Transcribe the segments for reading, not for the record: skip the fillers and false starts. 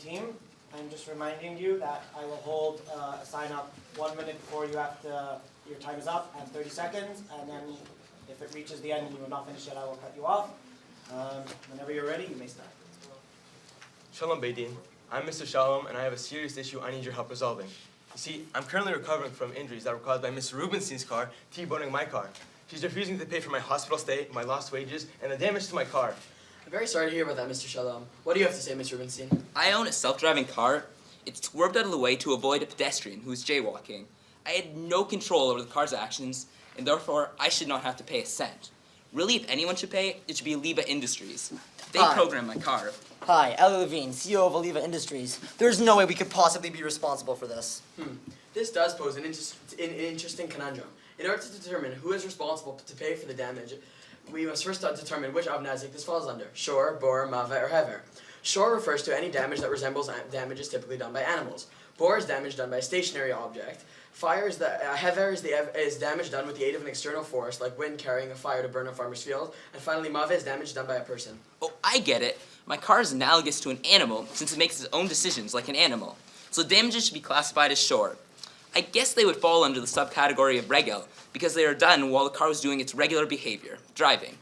team. I'm just reminding you that I will hold a sign up 1 minute before your time is up and 30 seconds, and then if it reaches the end and you will not finish it, I will cut you off. Whenever you're ready, you may start. Shalom Beidin. I'm Mr. Shalom, and I have a serious issue I need your help resolving. You see, I'm currently recovering from injuries that were caused by Miss Rubenstein's car T-boning my car. She's refusing to pay for my hospital stay, my lost wages, and the damage to my car. I'm very sorry to hear about that, Mr. Shalom. What do you have to say, Mr. Rubenstein? I own a self-driving car. It's swerved out of the way to avoid a pedestrian who is jaywalking. I had no control over the car's actions, and therefore I should not have to pay a cent. Really, if anyone should pay, it should be Aliva Industries. They programmed my car. Hi, Ellie Levine, CEO of Aliva Industries. There's no way we could possibly be responsible for this. This does pose an interesting conundrum. In order to determine who is responsible to pay for the damage, we must first determine which Avnazik this falls under: shor, bor, mave, or hever. Shor refers to any damage that resembles damages typically done by animals. Bor is damage done by a stationary object. Fire is hever is damage done with the aid of an external force, like wind carrying a fire to burn a farmer's field. And finally, mave is damage done by a person. Oh, I get it. My car is analogous to an animal since it makes its own decisions like an animal. So damages should be classified as shor. I guess they would fall under the subcategory of regel because they are done while the car was doing its regular behavior, driving.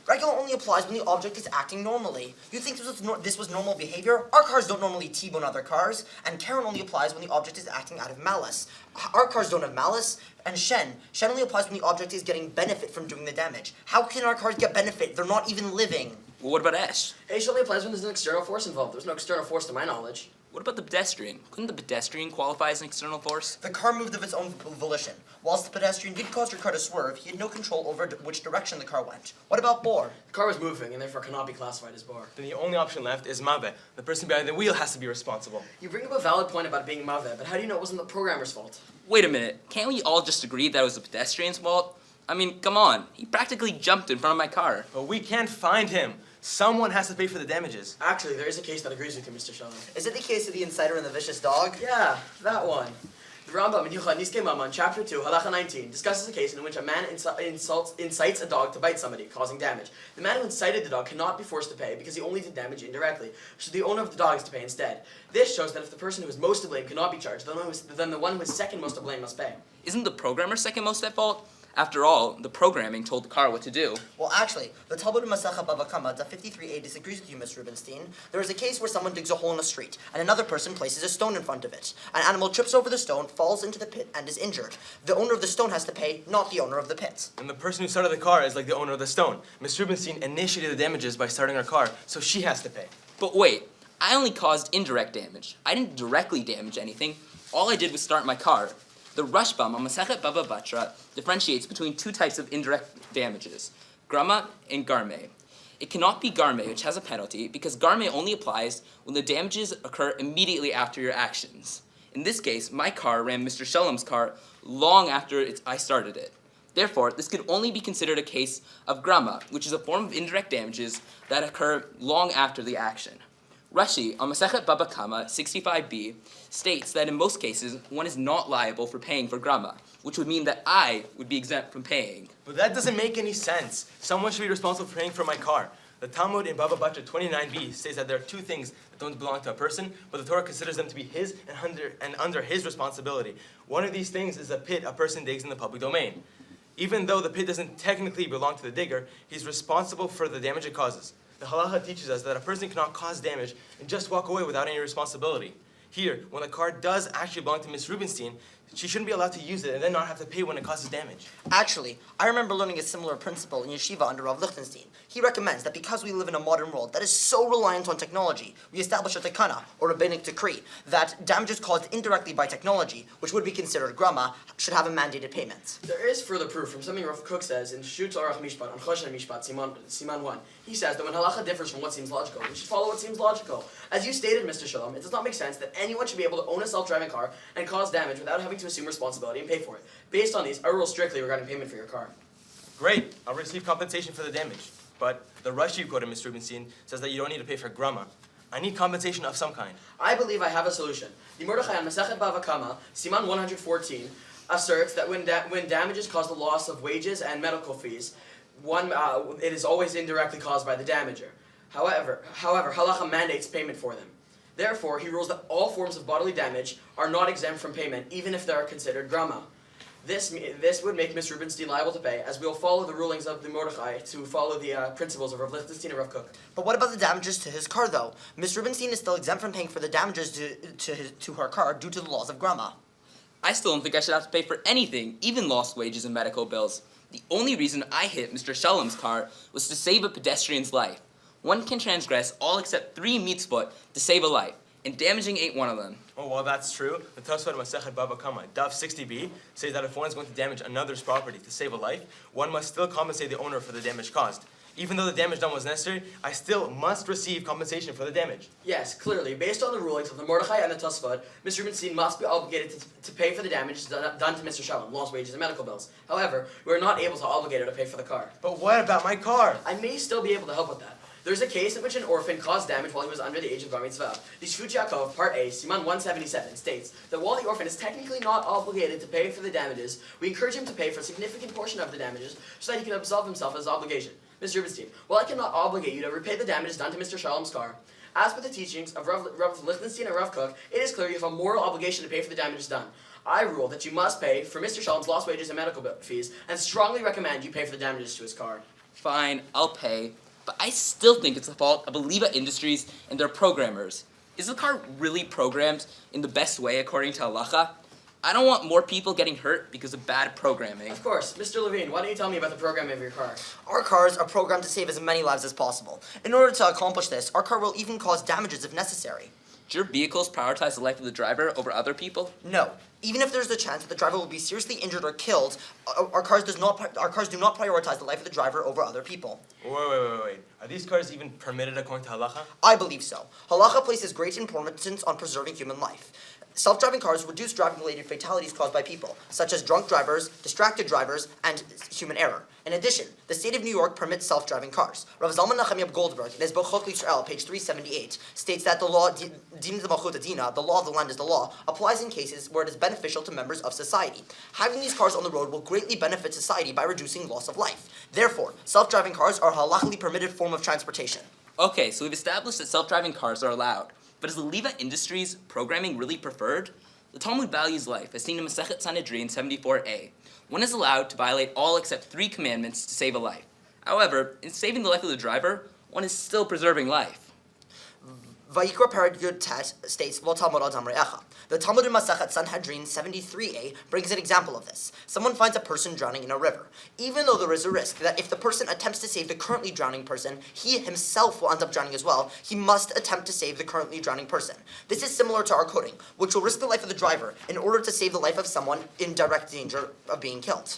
Regular only applies when the object is acting normally. You think this was normal behavior? Our cars don't normally T-bone other cars, and Karen only applies when the object is acting out of malice. Our cars don't have malice, and Shen only applies when the object is getting benefit from doing the damage. How can our cars get benefit? They're not even living. Well, what about Esh? Ash only applies when there's an external force involved. There's no external force to my knowledge. What about the pedestrian? Couldn't the pedestrian qualify as an external force? The car moved of its own volition. Whilst the pedestrian did cause your car to swerve, he had no control over which direction the car went. What about Bor? The car was moving and therefore cannot be classified as bor. Then the only option left is mave. The person behind the wheel has to be responsible. You bring up a valid point about being mave, but how do you know it wasn't the programmer's fault? Wait a minute. Can't we all just agree that it was the pedestrian's fault? I mean, come on. He practically jumped in front of my car. But we can't find him. Someone has to pay for the damages. Actually, there is a case that agrees with you, Mr. Shalom. Is it the case of the insider and the vicious dog? Yeah, that one. The Rambam in Hilchot Niskei Mammon, chapter 2, halacha 19, discusses a case in which a man incites a dog to bite somebody, causing damage. The man who incited the dog cannot be forced to pay because he only did damage indirectly, so the owner of the dog is to pay instead. This shows that if the person who is most to blame cannot be charged, then the one who is second most to blame must pay. Isn't the programmer second most at fault? After all, the programming told the car what to do. Well, actually, the Talmud Masecha Bava Kama, the 53a, disagrees with you, Ms. Rubenstein. There is a case where someone digs a hole in a street, and another person places a stone in front of it. An animal trips over the stone, falls into the pit, and is injured. The owner of the stone has to pay, not the owner of the pit. And the person who started the car is like the owner of the stone. Miss Rubenstein initiated the damages by starting her car, so she has to pay. But wait, I only caused indirect damage. I didn't directly damage anything. All I did was start my car. The Rashbam on Masechet Baba Batra differentiates between two types of indirect damages, grama and garme. It cannot be garme, which has a penalty, because garme only applies when the damages occur immediately after your actions. In this case, my car ran Mr. Shalom's car long after I started it. Therefore, this could only be considered a case of grama, which is a form of indirect damages that occur long after the action. Rashi, on Masechet Baba Kama 65b, states that in most cases, one is not liable for paying for grama, which would mean that I would be exempt from paying. But that doesn't make any sense. Someone should be responsible for paying for my car. The Talmud in Baba Batra 29b states that there are two things that don't belong to a person, but the Torah considers them to be his and under his responsibility. One of these things is a pit a person digs in the public domain. Even though the pit doesn't technically belong to the digger, he's responsible for the damage it causes. The halacha teaches us that a person cannot cause damage and just walk away without any responsibility. Here, when the car does actually belong to Miss Rubenstein, she shouldn't be allowed to use it and then not have to pay when it causes damage. Actually, I remember learning a similar principle in yeshiva under Rav Lichtenstein. He recommends that because we live in a modern world that is so reliant on technology, we establish a tekana, or rabbinic decree, that damages caused indirectly by technology, which would be considered grama, should have a mandated payment. There is further proof from something Rav Kook says in Shut Arach Mishpat, on Choshen Mishpat, Siman 1. He says that when halacha differs from what seems logical, we should follow what seems logical. As you stated, Mr. Shalom, it does not make sense that anyone should be able to own a self-driving car and cause damage without having to assume responsibility and pay for it. Based on these, I rule strictly regarding payment for your car. Great, I'll receive compensation for the damage. But the Rush you quoted, Mr. Rubenstein, says that you don't need to pay for grama. I need compensation of some kind. I believe I have a solution. The Mordechai on Masechet Bava Kama, Siman 114, asserts that when damages cause the loss of wages and medical fees, it is always indirectly caused by the damager. However, halacha mandates payment for them. Therefore, he rules that all forms of bodily damage are not exempt from payment, even if they are considered grama. This would make Ms. Rubenstein liable to pay, as we will follow the rulings of the Mordechai to follow the principles of Rav Lichtenstein and Rav Kook. But what about the damages to his car, though? Miss Rubenstein is still exempt from paying for the damages to her car due to the laws of grama. I still don't think I should have to pay for anything, even lost wages and medical bills. The only reason I hit Mr. Shalom's car was to save a pedestrian's life. One can transgress all except 3 mitzvot to save a life, and damaging ain't one of them. Oh, well, that's true. The Tosfot Masechet Baba Kama, Daf 60b, says that if one is going to damage another's property to save a life, one must still compensate the owner for the damage caused. Even though the damage done was necessary, I still must receive compensation for the damage. Yes, clearly, based on the rulings of the Mordechai and the Tosfot, Ms. Rubenstein must be obligated to pay for the damage done to Mr. Shalom, lost wages and medical bills. However, we are not able to obligate her to pay for the car. But what about my car? I may still be able to help with that. There's a case in which an orphan caused damage while he was under the age of Bar Mitzvah. The Shvut Yaakov, Part A, Siman 177, states that while the orphan is technically not obligated to pay for the damages, we encourage him to pay for a significant portion of the damages so that he can absolve himself of his obligation. Ms. Rubenstein, while I cannot obligate you to repay the damages done to Mr. Shalom's car, as per the teachings of Rav Lichtenstein and Rav Kook, it is clear you have a moral obligation to pay for the damages done. I rule that you must pay for Mr. Shalom's lost wages and medical fees, and strongly recommend you pay for the damages to his car. Fine, I'll pay. But I still think it's the fault of Aliva Industries and their programmers. Is the car really programmed in the best way according to halacha? I don't want more people getting hurt because of bad programming. Of course. Mr. Levine, why don't you tell me about the programming of your car? Our cars are programmed to save as many lives as possible. In order to accomplish this, our car will even cause damages if necessary. Do your vehicles prioritize the life of the driver over other people? No. Even if there's the chance that the driver will be seriously injured or killed, our cars do not prioritize the life of the driver over other people. Wait. Are these cars even permitted according to halacha? I believe so. Halacha places great importance on preserving human life. Self-driving cars reduce driving-related fatalities caused by people, such as drunk drivers, distracted drivers, and human error. In addition, the state of New York permits self-driving cars. Rav Zalman Nachem Goldberg, in his book Chok Yisrael, page 378, states that the law, Din Malchut Adina, the law of the land is the law, applies in cases where it is beneficial to members of society. Having these cars on the road will greatly benefit society by reducing loss of life. Therefore, self-driving cars are a halachically permitted form of transportation. Okay, so we've established that self-driving cars are allowed. But is the Aliva Industries programming really preferred? The Talmud values life, as seen in Masechet Sanhedrin 74a. One is allowed to violate all except 3 commandments to save a life. However, in saving the life of the driver, one is still preserving life. Vayikra Parad Yud Tet states, Lo Talmud Adam Re'echa. The Talmud in Masechet Sanhedrin 73a brings an example of this. Someone finds a person drowning in a river. Even though there is a risk that if the person attempts to save the currently drowning person, he himself will end up drowning as well, he must attempt to save the currently drowning person. This is similar to our coding, which will risk the life of the driver in order to save the life of someone in direct danger of being killed.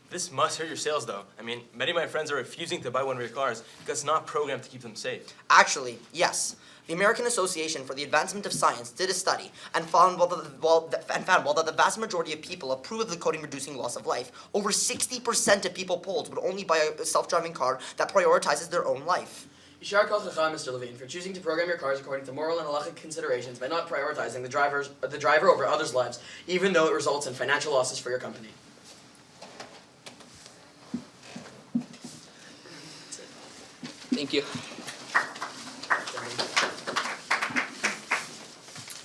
This must hurt your sales, though. I mean, many of my friends are refusing to buy one of your cars because it's not programmed to keep them safe. Actually, yes. The American Association for the Advancement of Science did a study and found while that the vast majority of people approve of the coding reducing loss of life, over 60% of people polled would only buy a self-driving car that prioritizes their own life. Yishar Kol Chacham, Mr. Levine, for choosing to program your cars according to moral and halachic considerations by not prioritizing the driver over others' lives, even though it results in financial losses for your company. Thank you.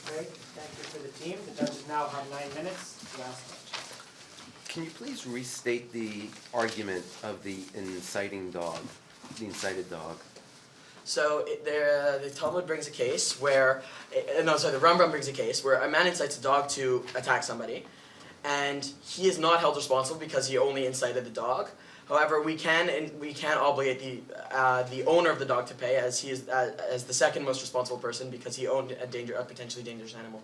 Great, thank you for the team. The judges now have 9 minutes to ask questions. Can you please restate the argument of the incited dog? So the Talmud brings a case where, the Rambam brings a case where a man incites a dog to attack somebody, and he is not held responsible because he only incited the dog. However, we can obligate the owner of the dog to pay, as he is as the second most responsible person because he owned a potentially dangerous animal.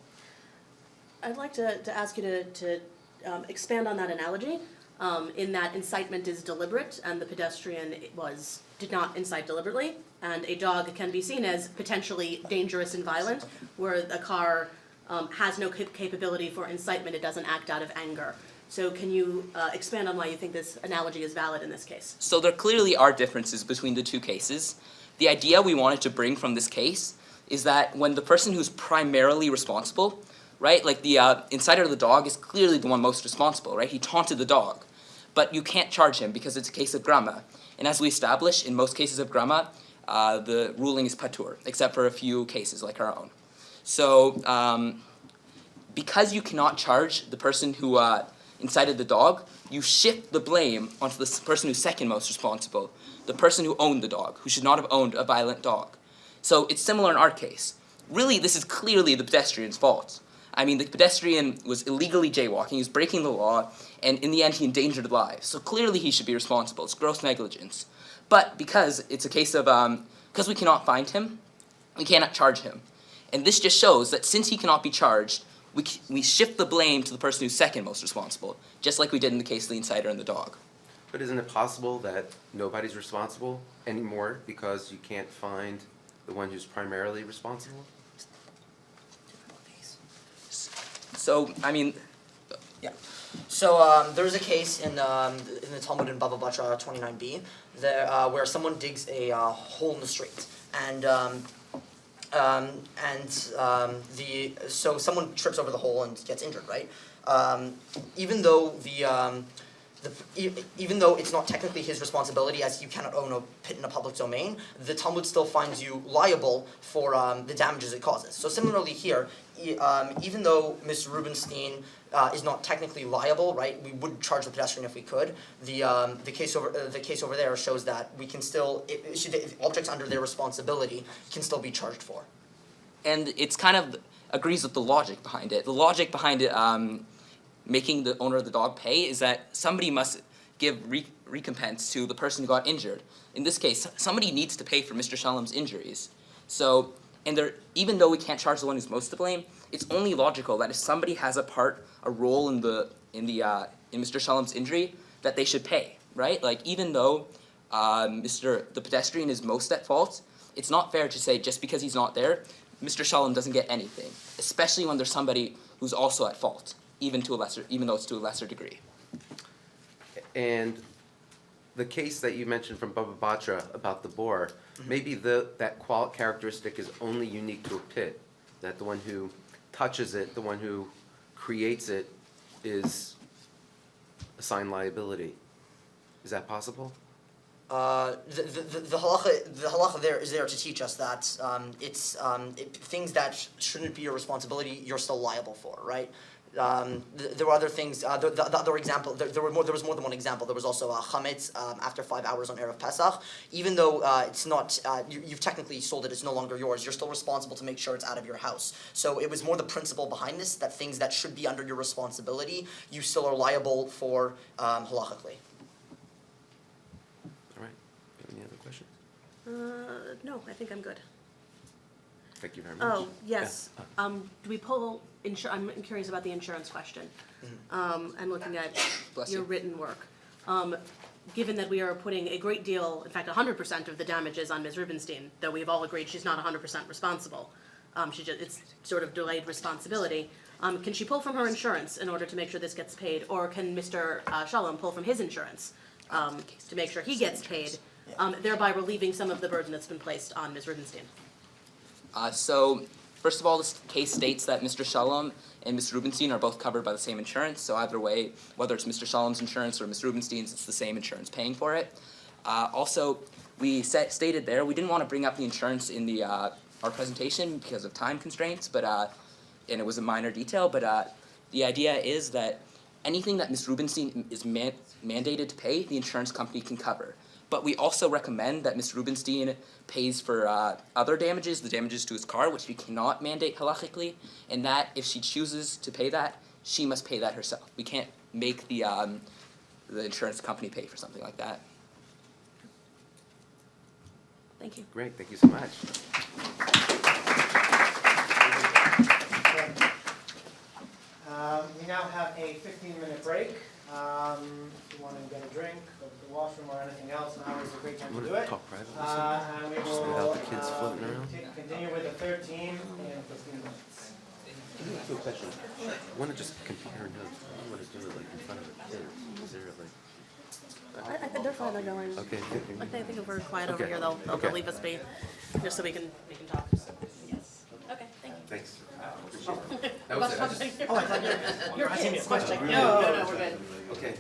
I'd like to ask you to expand on that analogy, in that incitement is deliberate and the pedestrian did not incite deliberately, and a dog can be seen as potentially dangerous and violent, where a car has no capability for incitement, it doesn't act out of anger. So can you expand on why you think this analogy is valid in this case? So there clearly are differences between the two cases. The idea we wanted to bring from this case is that when the person who's primarily responsible, right, like the inciter of the dog is clearly the one most responsible, right? He taunted the dog. But you can't charge him because it's a case of grama. And as we established, in most cases of grama, the ruling is patur, except for a few cases like our own. So because you cannot charge the person who incited the dog, you shift the blame onto the person who's second most responsible, the person who owned the dog, who should not have owned a violent dog. So it's similar in our case. Really, this is clearly the pedestrian's fault. I mean, the pedestrian was illegally jaywalking, he was breaking the law, and in the end he endangered lives. So clearly he should be responsible. It's gross negligence. But because it's a case of, because we cannot find him, we cannot charge him. And this just shows that since he cannot be charged, we shift the blame to the person who's second most responsible, just like we did in the case of the inciter and the dog. But isn't it possible that nobody's responsible anymore because you can't find the one who's primarily responsible? So, I mean, Yeah. So there was a case in the Talmud in Bava Batra 29b there, where someone digs a hole in the street, so someone trips over the hole and gets injured, right? Even though even though it's not technically his responsibility, as you cannot own a pit in a public domain, the Talmud still finds you liable for the damages it causes. So similarly here, even though Mr. Rubenstein is not technically liable, right? We would charge the pedestrian if we could. The case over there shows that we can still objects under their responsibility can still be charged for. and it's kind of agrees with the logic behind it. The logic behind it, making the owner of the dog pay, is that somebody must give recompense to the person who got injured. In this case, somebody needs to pay for Mr. Shalom's injuries. So, even though we can't charge the one who's most to blame, it's only logical that if somebody has a role in Mr. Shalom's injury, that they should pay, right? Like, even though the pedestrian is most at fault, it's not fair to say just because he's not there, Mr. Shalom doesn't get anything, especially when there's somebody who's also at fault, even though it's to a lesser degree. And the case that you mentioned from Baba Batra about the boar, maybe that characteristic is only unique to a pit, that the one who touches it, the one who creates it, is assigned liability. Is that possible? The halacha there is there to teach us that things that shouldn't be your responsibility, you're still liable for, right? There were other things. The other example, there was more than one example. There was also chametz after 5 hours on Erev Pesach. Even though it's not, you've technically sold it, it's no longer yours. You're still responsible to make sure it's out of your house. So it was more the principle behind this, that things that should be under your responsibility, you still are liable for halachically. All right. Any other questions? No, I think I'm good. Thank you very much. Oh, yes. Do we pull I'm curious about the insurance question. I'm looking at Bless your you. written work. Given that we are putting a great deal, in fact, 100% of the damages on Ms. Rubenstein, though we've all agreed she's not 100% responsible. It's sort of delayed responsibility. Can she pull from her insurance in order to make sure this gets paid, or can Mr. Shalom pull from his insurance to make sure he gets paid, thereby relieving some of the burden that's been placed on Ms. Rubenstein? So, first of all, this case states that Mr. Shalom and Ms. Rubenstein are both covered by the same insurance, so either way, whether it's Mr. Shalom's insurance or Ms. Rubenstein's, it's the same insurance paying for it. Also, we stated there, we didn't want to bring up the insurance in our presentation because of time constraints, but and it was a minor detail, but the idea is that anything that Ms. Rubenstein is mandated to pay, the insurance company can cover. But we also recommend that Ms. Rubenstein pays for other damages, the damages to his car, which we cannot mandate halachically, and that if she chooses to pay that, she must pay that herself. We can't make the insurance company pay for something like that. Thank you. Great, thank you so much. We now have a 15-minute break. If you want to get a drink, go to the washroom or anything else, now is a great time to do it. Talk privately. And we Just will without the kids floating around. continue with the third team in 15 minutes. Can you ask you a question? I want to just compare notes. I don't want to do it like in front of the kids. Is there like... I think they're fine, they're going. Okay. I think if we're quiet over Okay. here, they'll Okay. leave us be, just so we can talk. Yes. Okay, thank you. Thanks. Appreciate it. That was it. I just... Oh, I thought you were Your asking me a kids. question. No, we're good. Okay.